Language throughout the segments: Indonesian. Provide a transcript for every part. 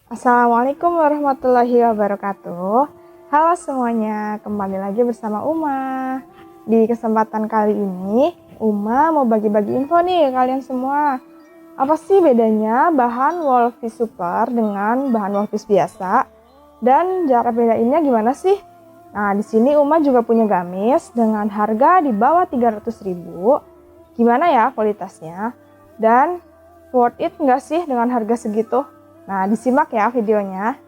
Assalamualaikum warahmatullahi wabarakatuh. Halo semuanya, kembali lagi bersama Uma. Di kesempatan kali ini, Uma mau bagi-bagi info nih ke kalian semua. Apa sih bedanya bahan Wolfish Super dengan bahan Wolfish biasa? Dan cara bedainnya gimana sih? Nah, di sini Uma juga punya gamis dengan harga di bawah 300.000. Gimana ya kualitasnya? Dan worth it nggak sih dengan harga segitu? Nah, disimak ya videonya.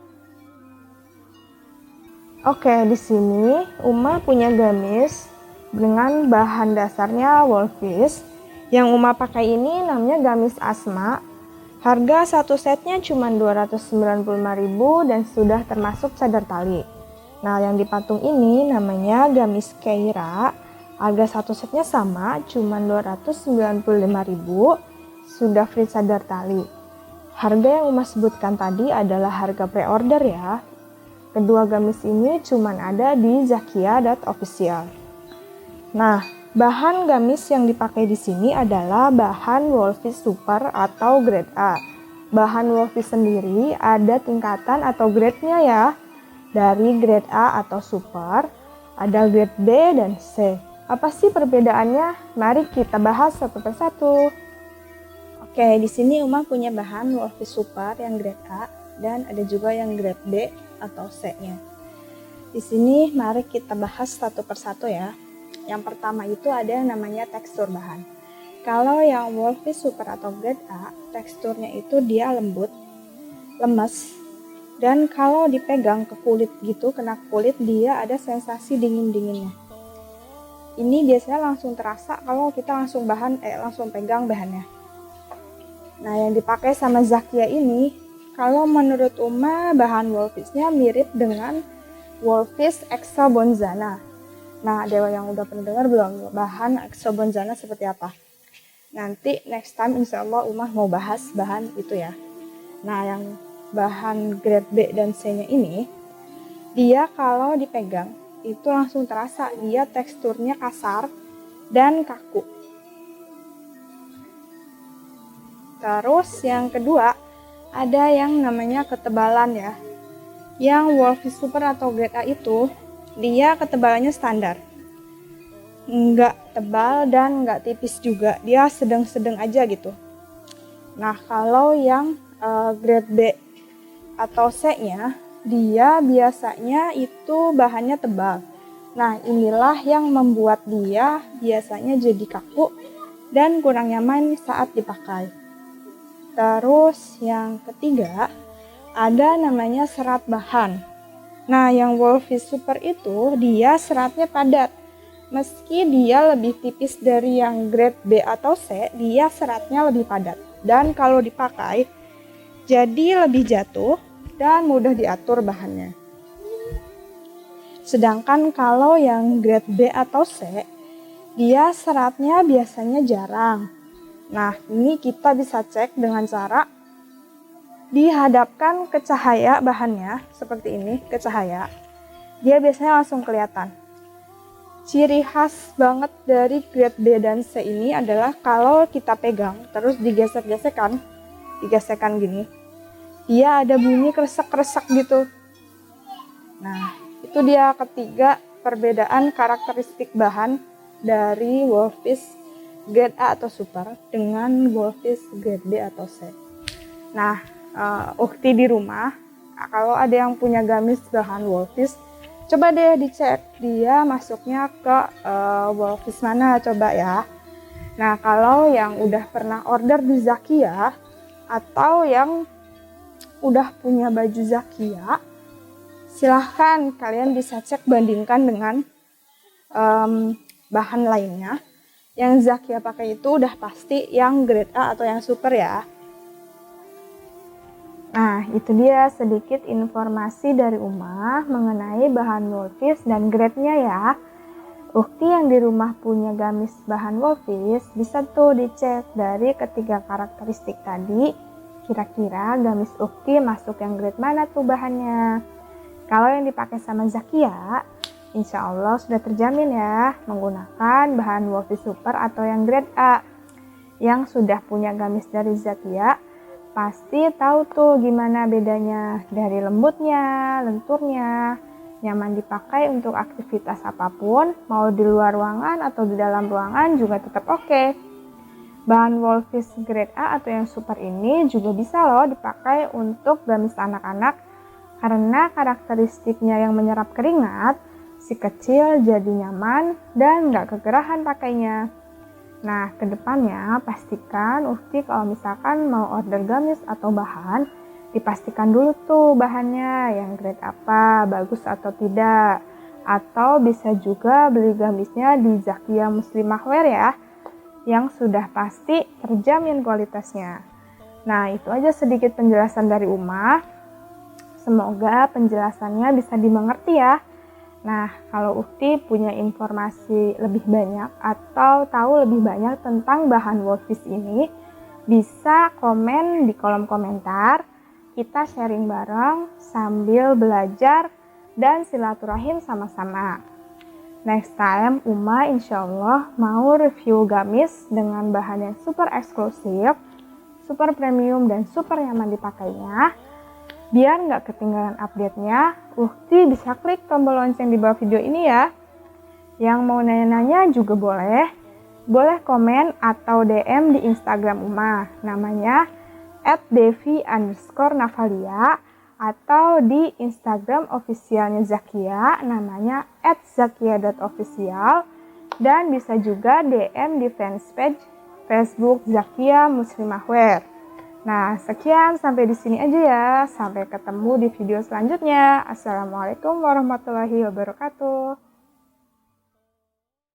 Oke, di sini Uma punya gamis dengan bahan dasarnya Wolfish. Yang Uma pakai ini namanya gamis Asma. Harga satu setnya cuma 295.000 dan sudah termasuk cadar tali. Nah, yang dipatung ini namanya gamis Keira. Harga satu setnya sama, cuma 295.000, sudah free cadar tali. Harga yang Uma sebutkan tadi adalah harga pre-order ya. Kedua gamis ini cuma ada di zakia.official. Nah, bahan gamis yang dipakai di sini adalah bahan Wolfish Super atau grade A. Bahan Wolfish sendiri ada tingkatan atau grade-nya ya. Dari grade A atau Super, ada grade B dan C. Apa sih perbedaannya? Mari kita bahas satu persatu. Oke, di sini Uma punya bahan Wolfish Super yang grade A dan ada juga yang grade B atau C-nya. Di sini mari kita bahas satu persatu ya. Yang pertama itu ada yang namanya tekstur bahan. Kalau yang Wolfish Super atau grade A, teksturnya itu dia lembut, lemes, dan kalau dipegang ke kulit gitu, kena kulit, dia ada sensasi dingin-dinginnya. Ini biasanya langsung terasa kalau kita langsung pegang bahannya. Nah, yang dipakai sama Zakia ini, kalau menurut Uma, bahan Wolfish-nya mirip dengan Wolfish Exo Bonzana. Nah, Dewa yang udah pernah dengar belum bahan Exo Bonzana seperti apa? Nanti next time insya Allah Uma mau bahas bahan itu ya. Nah, yang bahan grade B dan C-nya ini, dia kalau dipegang, itu langsung terasa dia teksturnya kasar dan kaku. Terus yang kedua, ada yang namanya ketebalan ya. Yang Wolfish Super atau grade A itu, dia ketebalannya standar. Nggak tebal dan nggak tipis juga, dia sedang-sedang aja gitu. Nah, kalau yang grade B atau C-nya, dia biasanya itu bahannya tebal. Nah, inilah yang membuat dia biasanya jadi kaku dan kurang nyaman saat dipakai. Terus yang ketiga, ada namanya serat bahan. Nah, yang Wolfish Super itu dia seratnya padat. Meski dia lebih tipis dari yang grade B atau C, dia seratnya lebih padat. Dan kalau dipakai, jadi lebih jatuh dan mudah diatur bahannya. Sedangkan kalau yang grade B atau C, dia seratnya biasanya jarang. Nah, ini kita bisa cek dengan cara dihadapkan ke cahaya bahannya, seperti ini, ke cahaya. Dia biasanya langsung kelihatan. Ciri khas banget dari grade B dan C ini adalah kalau kita pegang, terus digesek-gesekan gini, dia ada bunyi kresek-kresek gitu. Nah, itu dia ketiga perbedaan karakteristik bahan dari Wolfish grade A atau Super dengan Wolfish grade B atau C. Nah, ukti di rumah, kalau ada yang punya gamis bahan Wolfish, coba deh dicek dia masuknya ke Wolfish mana, coba ya. Nah, kalau yang udah pernah order di Zakia atau yang udah punya baju Zakia, silahkan kalian bisa cek bandingkan dengan bahan lainnya. Yang Zakia pakai itu udah pasti yang grade A atau yang super ya. Nah, itu dia sedikit informasi dari Uma mengenai bahan Wolfish dan grade-nya ya. Ukti yang di rumah punya gamis bahan Wolfish bisa tuh dicek dari ketiga karakteristik tadi. Kira-kira gamis Ukti masuk yang grade mana tuh bahannya. Kalau yang dipakai sama Zakia, insya Allah sudah terjamin ya menggunakan bahan Wolfish Super atau yang grade A. Yang sudah punya gamis dari Zakia, pasti tahu tuh gimana bedanya dari lembutnya, lenturnya, nyaman dipakai untuk aktivitas apapun, mau di luar ruangan atau di dalam ruangan juga tetap oke. Bahan Wolfis grade A atau yang super ini juga bisa loh dipakai untuk gamis anak-anak karena karakteristiknya yang menyerap keringat, si kecil jadi nyaman dan nggak kegerahan pakainya. Nah, kedepannya pastikan Ukti kalau misalkan mau order gamis atau bahan, dipastikan dulu tuh bahannya yang grade apa, bagus atau tidak. Atau bisa juga beli gamisnya di Zakia Muslimah Wear ya, yang sudah pasti terjamin kualitasnya. Nah, itu aja sedikit penjelasan dari Uma. Semoga penjelasannya bisa dimengerti ya. Nah, kalau Ukti punya informasi lebih banyak atau tahu lebih banyak tentang bahan Wolfis ini, bisa komen di kolom komentar. Kita sharing bareng sambil belajar dan silaturahim sama-sama. Next time, Uma insya Allah mau review gamis dengan bahan yang super eksklusif, super premium, dan super nyaman dipakainya. Biar nggak ketinggalan update-nya, Ukti bisa klik tombol lonceng di bawah video ini ya. Yang mau nanya-nanya juga boleh. Boleh komen atau DM di Instagram Uma. Namanya @devi_navalia atau di Instagram officialnya Zakia. Namanya @zakia.official. Dan bisa juga DM di fanspage Facebook Zakia Muslimah Wear. Nah, sekian sampai di sini aja ya. Sampai ketemu di video selanjutnya. Assalamualaikum warahmatullahi wabarakatuh.